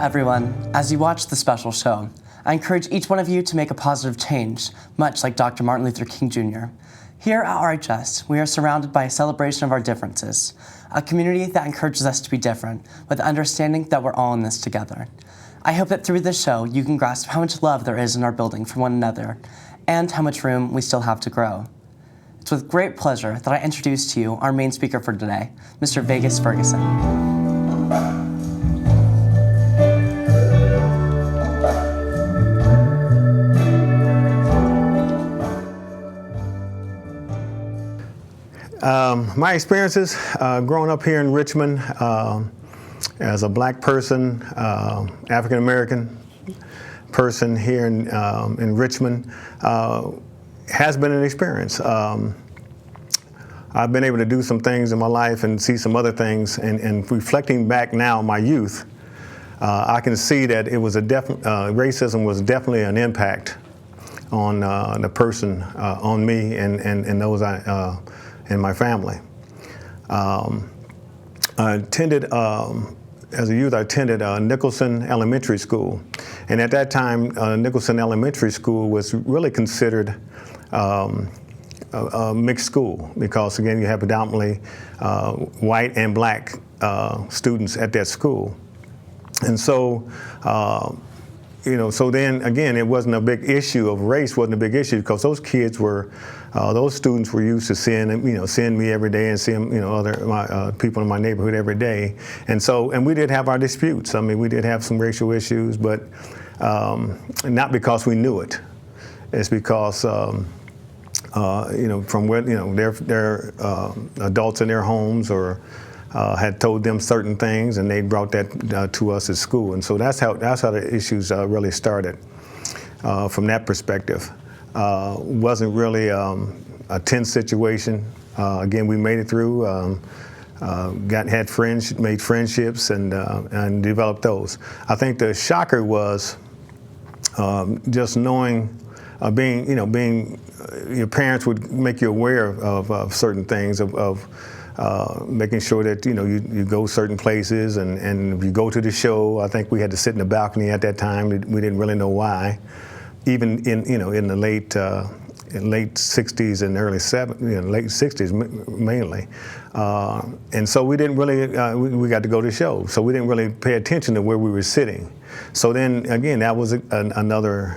everyone. As you watch the special show, I encourage each one of you to make a positive change, much like Dr. Martin Luther King Jr. Here at RHS, we are surrounded by a celebration of our differences, a community that encourages us to be different, with the understanding that we're all in this together. I hope that through this show, you can grasp how much love there is in our building for one another, and how much room we still have to grow. It's with great pleasure that I introduce to you our main speaker for today, Mr. Vegas Ferguson. My experiences growing up here in Richmond as a black person, African American person here in Richmond has been an experience. I've been able to do some things in my life and see some other things, and reflecting back now on my youth, I can see that it was racism was definitely an impact on the person, on me and those and my family. I attended, as a youth, I attended Nicholson Elementary School. And at that time, Nicholson Elementary School was really considered a mixed school because, again, you have predominantly white and black students at that school. And so, so then again, it wasn't a big issue of race, wasn't a big issue because those kids were, those students were used to seeing me every day and seeing, other people in my neighborhood every day. And we did have our disputes. I mean, we did have some racial issues, but not because we knew it. It's because, from where, they're adults in their homes or had told them certain things, and they brought that to us at school, and so that's how the issues really started. From that perspective, wasn't really a tense situation. Again, we made it through. Made friendships, and developed those. I think the shocker was just knowing, being your parents would make you aware of certain things, of making sure that you go certain places, and if you go to the show, I think we had to sit in the balcony at that time. We didn't really know why, even in the late 60s and early 70s, late 60s mainly, and so we didn't really we got to go to the show, so we didn't really pay attention to where we were sitting. So then again, that was another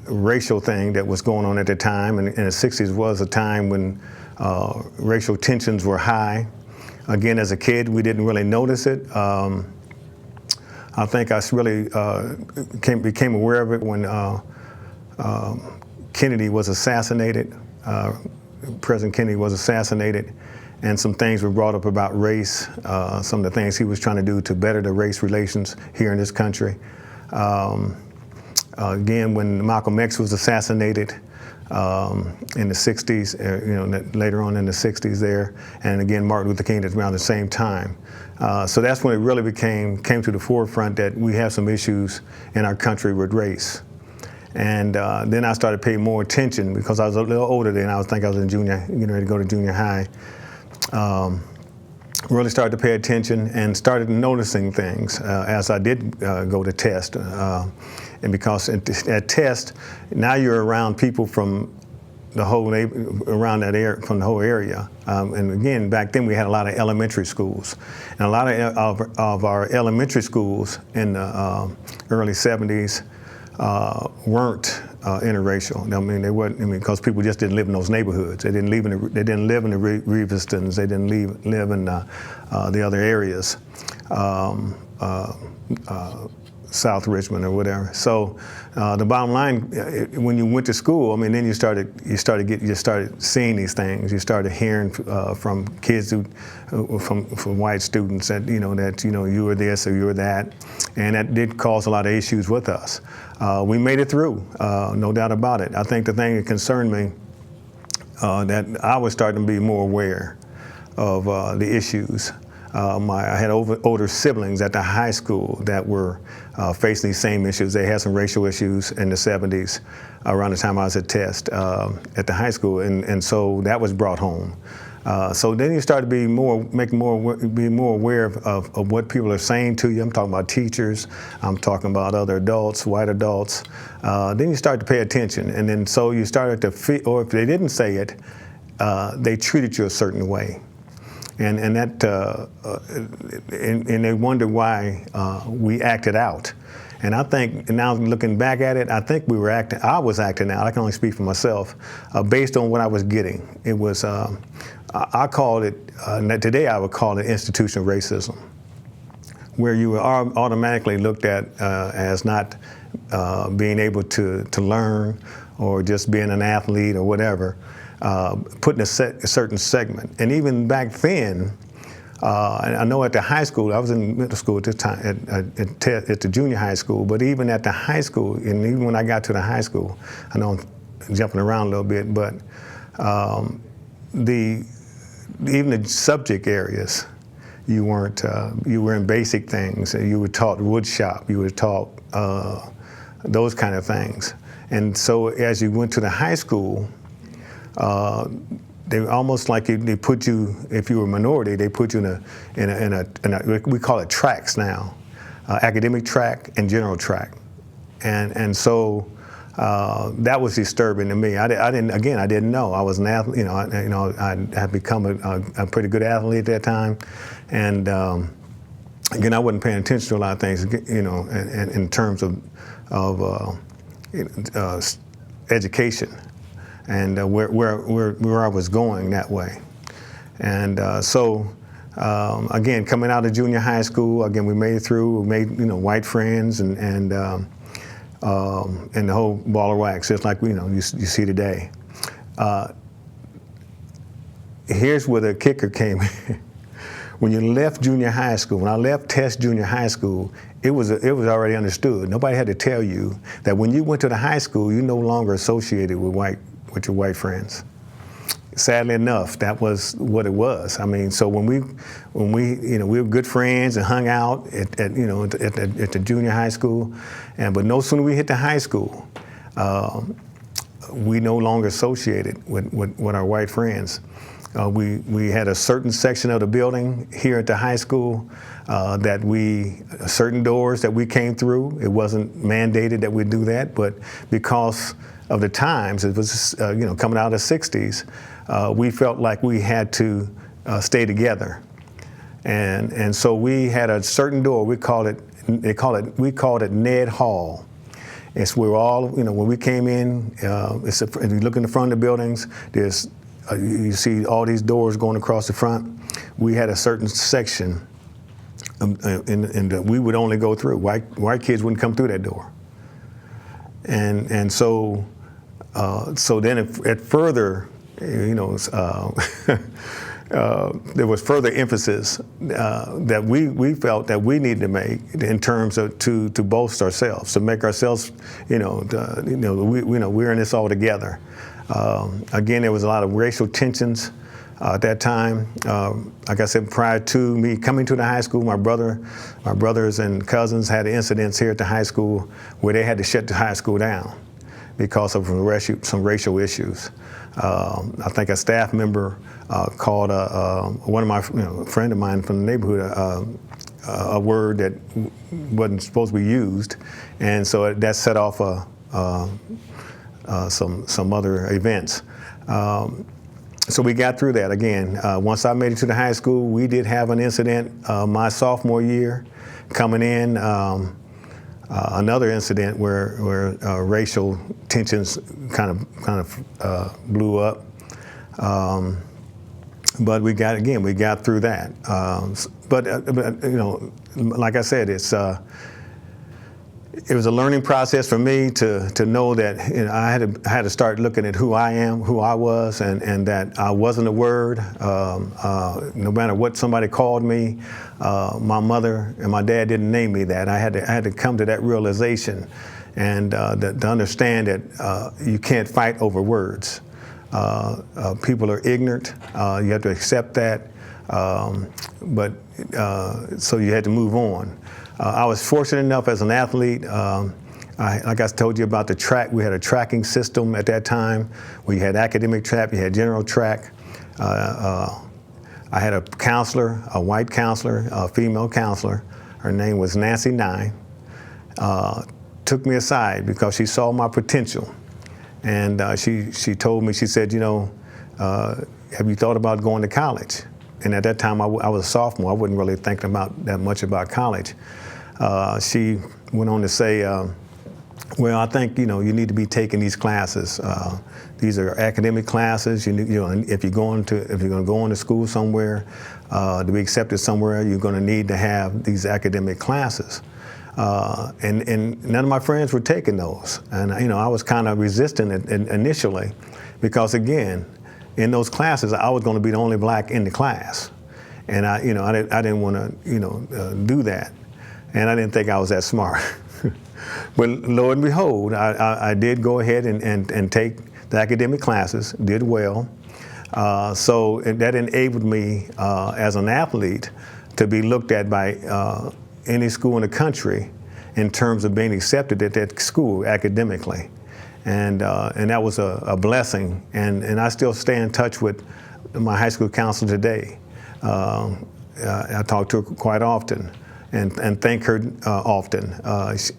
racial thing that was going on at the time, and the 60s was a time when racial tensions were high. Again, as a kid, we didn't really notice it. I think I really became aware of it when Kennedy was assassinated. President Kennedy was assassinated, and some things were brought up about race, some of the things he was trying to do to better the race relations here in this country. Again, when Malcolm X was assassinated, in the 60s, later on in the 60s there, and again Martin Luther King at around the same time. So that's when it really came to the forefront that we have some issues in our country with race. And then I started paying more attention because I was a little older then. I was in getting ready to go to junior high. Really started to pay attention and started noticing things as I did go to test. And because at test, now you're around people from the whole from the whole area. And again, back then we had a lot of elementary schools, and a lot of our elementary schools in the early 70s weren't interracial. I mean, they weren't. I mean, because people just didn't live in those neighborhoods. They didn't live in the Revestons. They didn't live in the other areas. South Richmond or whatever. So the bottom line, when you went to school, I mean, then you started seeing these things. You started hearing from kids from white students that you were this or you were that, and that did cause a lot of issues with us. We made it through, no doubt about it. I think the thing that concerned me, that I was starting to be more aware of the issues. I had older siblings at the high school that were facing these same issues. They had some racial issues in the 70s around the time I was at test at the high school, and so that was brought home. So then you start to be more aware of what people are saying to you. I'm talking about teachers. I'm talking about other adults, white adults. Then you start to pay attention, and then so you started to feel, or if they didn't say it, they treated you a certain way, and they wondered why we acted out. And I think now looking back at it, I think I was acting out. I can only speak for myself, based on what I was getting. It was, I called it, today I would call it institutional racism, where you were automatically looked at as not being able to learn, or just being an athlete or whatever, put in a certain segment. And even back then, I know at the high school, I was in middle school at this time, at the junior high school, but even at the high school, and even when I got to the high school, I know I'm jumping around a little bit, but even the subject areas, you weren't, you were in basic things. You were taught wood shop, you were taught those kind of things. And so as you went to the high school, they almost like they put you, if you were a minority, they put you in a we call it tracks now, academic track and general track, and so that was disturbing to me. I didn't know. I was an athlete. I had become a pretty good athlete at that time, and again, I wasn't paying attention to a lot of things. In terms of education. And where I was going that way. And so, again, coming out of junior high school, again, we made it through, we made, white friends and the whole ball of wax, just like, you see today. Here's where the kicker came. When you left junior high school, when I left Test Junior High School, it was already understood. Nobody had to tell you that when you went to the high school, you no longer associated with your white friends. Sadly enough, that was what it was. I mean, so when we were good friends and hung out at the junior high school, but no sooner we hit the high school, we no longer associated with our white friends. We had a certain section of the building here at the high school certain doors that we came through. It wasn't mandated that we do that, but because of the times, it was coming out of the 60s, we felt like we had to stay together, and so we had a certain door. We called it Ned Hall. It's where all when we came in. If you look in the front of the buildings, there's you see all these doors going across the front. We had a certain section, and we would only go through. White kids wouldn't come through that door. And so then at further, there was further emphasis that we felt that we needed to make in terms of to boast ourselves, to make ourselves, we're in this all together. Again, there was a lot of racial tensions at that time. Like I said, prior to me coming to the high school, my brothers and cousins had incidents here at the high school where they had to shut the high school down because of some racial issues. I think a staff member called one of my friend of mine from the neighborhood a word that wasn't supposed to be used, and so that set off some other events. So we got through that. Again, once I made it to the high school, we did have an incident my sophomore year coming in. Another incident where racial tensions kind of blew up, but we got through that. But like I said, it was a learning process for me to know that I had to start looking at who I am, who I was, and that I wasn't a word. No matter what somebody called me, my mother and my dad didn't name me that. I had to come to that realization, and to understand that you can't fight over words. People are ignorant. You have to accept that. But so you had to move on. I was fortunate enough as an athlete, like I told you about the track, we had a tracking system at that time. We had academic track, we had general track. I had a counselor, a white counselor, a female counselor. Her name was Nancy Nye. Took me aside because she saw my potential. And she told me, she said, you know, have you thought about going to college? And at that time, I was a sophomore. I wasn't really thinking about that much about college. She went on to say, well, I think, you know, you need to be taking these classes. These are academic classes. You know, if you're going to go into school somewhere, to be accepted somewhere, you're going to need to have these academic classes. And none of my friends were taking those. And, you know, I was kind of resistant initially because, again, in those classes, I was going to be the only black in the class. And I didn't want to, you know, do that. And I didn't think I was that smart. But lo and behold, I did go ahead and take the academic classes, did well. So that enabled me as an athlete to be looked at by any school in the country in terms of being accepted at that school academically. And that was a blessing. And I still stay in touch with my high school counselor today. I talk to her quite often and thank her often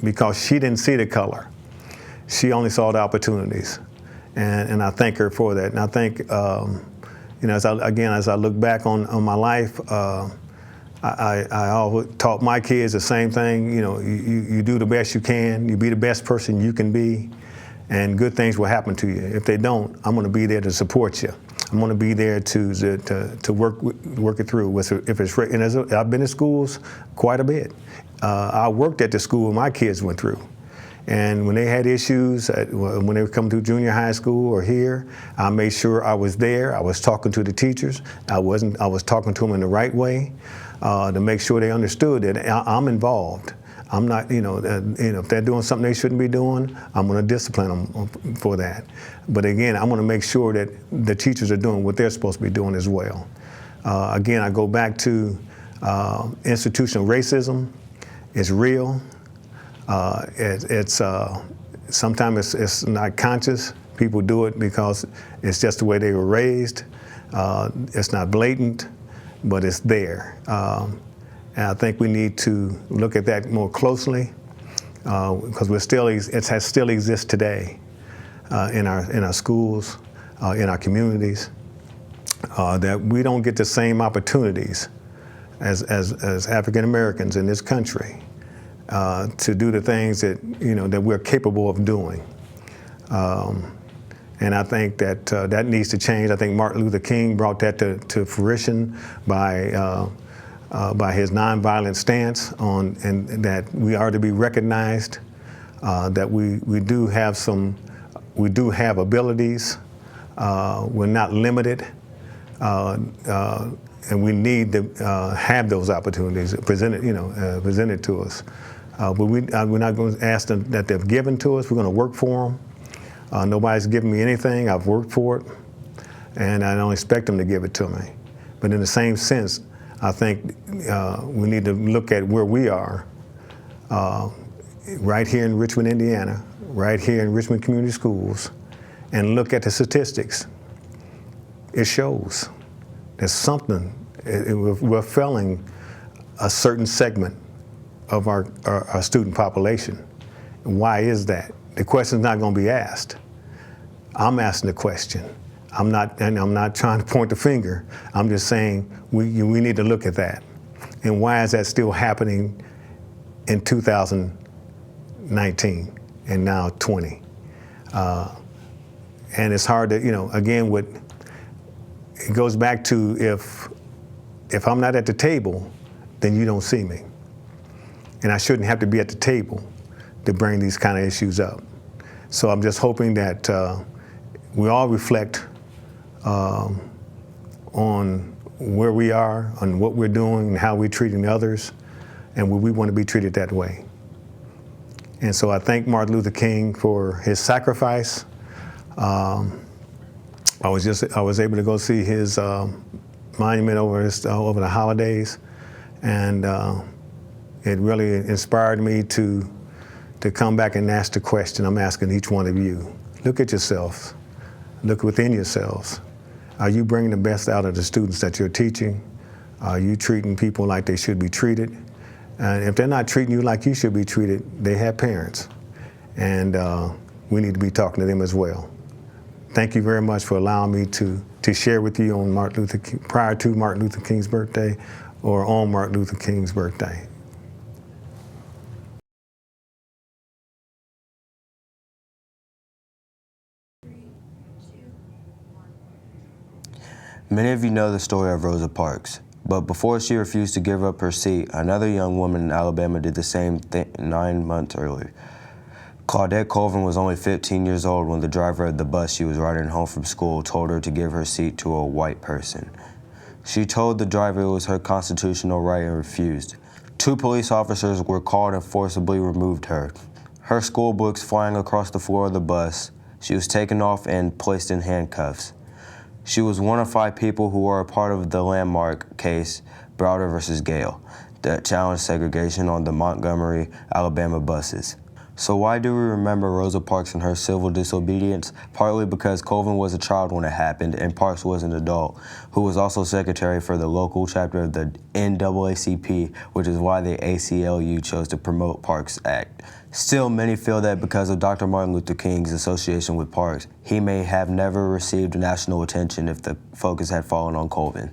because she didn't see the color. She only saw the opportunities. And I thank her for that. And I think, you know, as I look back on my life, I always taught my kids the same thing. You know, you do the best you can. You be the best person you can be, and good things will happen to you. If they don't, I'm going to be there to support you. I'm going to be there to work it through. If it's and I've been in schools quite a bit. I worked at the school my kids went through. And when they had issues, when they were coming through junior high school or here, I made sure I was there. I was talking to the teachers. I was talking to them in the right way to make sure they understood that I'm involved. I'm not, you know, if they're doing something they shouldn't be doing, I'm going to discipline them for that. But again, I'm going to make sure that the teachers are doing what they're supposed to be doing as well. Again, I go back to institutional racism. It's real. Sometimes it's not conscious. People do it because it's just the way they were raised. It's not blatant, but it's there. And I think we need to look at that more closely because it still exists today in our schools, in our communities, that we don't get the same opportunities as African Americans in this country. To do the things that we're capable of doing, and I think that that needs to change. I think Martin Luther King brought that to fruition by his nonviolent stance on, and that we are to be recognized, that we do have abilities, we're not limited. And we need to have those opportunities presented to us. But we're not going to ask them that they're given to us. We're going to work for them. Nobody's given me anything. I've worked for it, and I don't expect them to give it to me. But in the same sense, I think we need to look at where we are, right here in Richmond, Indiana, right here in Richmond Community Schools, and look at the statistics. It shows there's something. We're failing a certain segment of our student population. Why is that? The question's not going to be asked. I'm asking the question. I'm not trying to point the finger. I'm just saying we need to look at that. And why is that still happening in 2019 and now 20? And it's hard to, again, it goes back to if I'm not at the table, then you don't see me. And I shouldn't have to be at the table to bring these kind of issues up. So I'm just hoping that we all reflect on where we are, on what we're doing, and how we're treating others, and we want to be treated that way. And so I thank Martin Luther King for his sacrifice. I was able to go see his monument over the holidays, and it really inspired me to come back and ask the question I'm asking each one of you. Look at yourselves. Look within yourselves. Are you bringing the best out of the students that you're teaching? Are you treating people like they should be treated? And if they're not treating you like you should be treated, they have parents. And we need to be talking to them as well. Thank you very much for allowing me to share with you on prior to Martin Luther King's birthday or on Martin Luther King's birthday. Many of you know the story of Rosa Parks, but before she refused to give up her seat, another young woman in Alabama did the same thing 9 months earlier. Claudette Colvin was only 15 years old when the driver of the bus she was riding home from school told her to give her seat to a white person. She told the driver it was her constitutional right and refused. 2 police officers were called and forcibly removed her. Her school books flying across the floor of the bus. She was taken off and placed in handcuffs. She was one of 5 people who were a part of the landmark case, Browder versus Gale, that challenged segregation on the Montgomery, Alabama buses. So why do we remember Rosa Parks and her civil disobedience? Partly because Colvin was a child when it happened, and Parks was an adult, who was also secretary for the local chapter of the NAACP, which is why the ACLU chose to promote Parks Act. Still, many feel that because of Dr. Martin Luther King's association with Parks, he may have never received national attention if the focus had fallen on Colvin.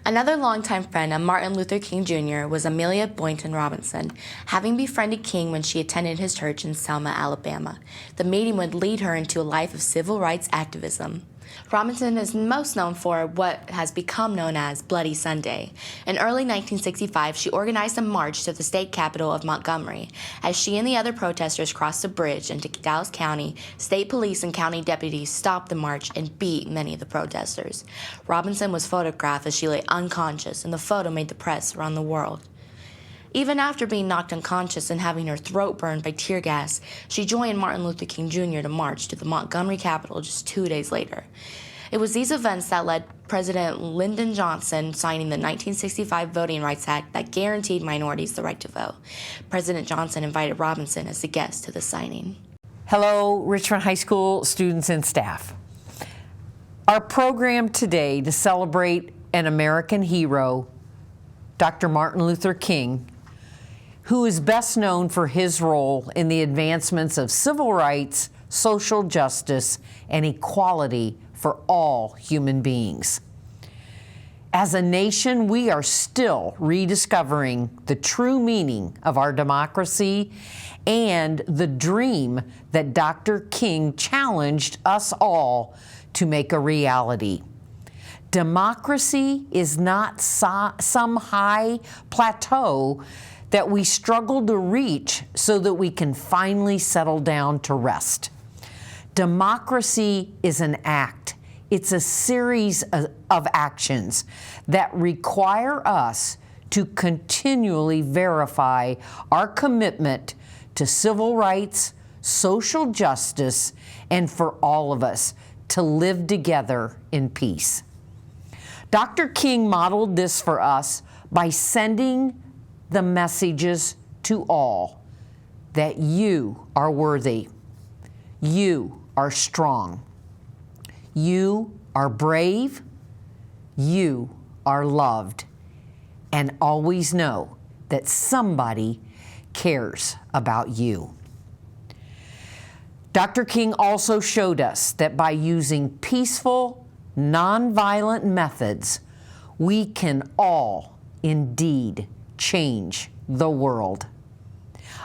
Another longtime friend of Martin Luther King Jr. was Amelia Boynton Robinson, having befriended King when she attended his church in Selma, Alabama. The meeting would lead her into a life of civil rights activism. Robinson is most known for what has become known as Bloody Sunday. In early 1965, she organized a march to the state capital of Montgomery. As she and the other protesters crossed the bridge into Dallas County, state police and county deputies stopped the march and beat many of the protesters. Robinson was photographed as she lay unconscious, and the photo made the press around the world. Even after being knocked unconscious and having her throat burned by tear gas, she joined Martin Luther King Jr. to march to the Montgomery Capitol just 2 days later. It was these events that led President Lyndon Johnson signing the 1965 Voting Rights Act that guaranteed minorities the right to vote. President Johnson invited Robinson as a guest to the signing. Hello, Richmond High School students and staff. Our program today to celebrate an American hero, Dr. Martin Luther King, who is best known for his role in the advancements of civil rights, social justice, and equality for all human beings. As a nation, we are still rediscovering the true meaning of our democracy and the dream that Dr. King challenged us all to make a reality. Democracy is not some high plateau that we struggle to reach so that we can finally settle down to rest. Democracy is an act. It's a series of actions that require us to continually verify our commitment to civil rights, social justice, and for all of us to live together in peace. Dr. King modeled this for us by sending the messages to all that you are worthy, you are strong, you are brave, you are loved, and always know that somebody cares about you. Dr. King also showed us that by using peaceful, nonviolent methods, we can all indeed change the world.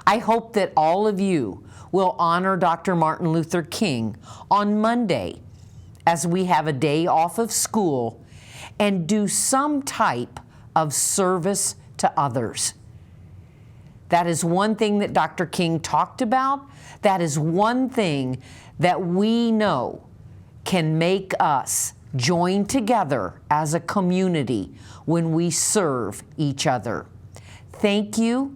I hope that all of you will honor Dr. Martin Luther King on Monday as we have a day off of school and do some type of service to others. That is one thing that Dr. King talked about. That is one thing that we know can make us join together as a community when we serve each other. Thank you,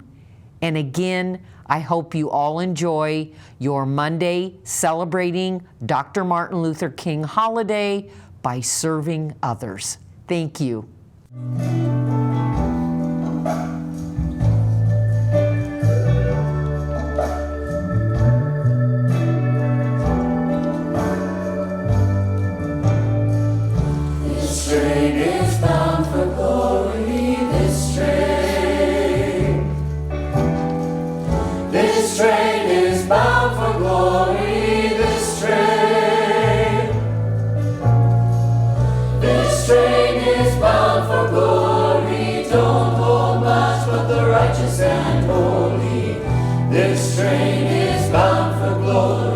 and again, I hope you all enjoy your Monday celebrating Dr. Martin Luther King holiday by serving others. Thank you. and holy. This train is bound for glory.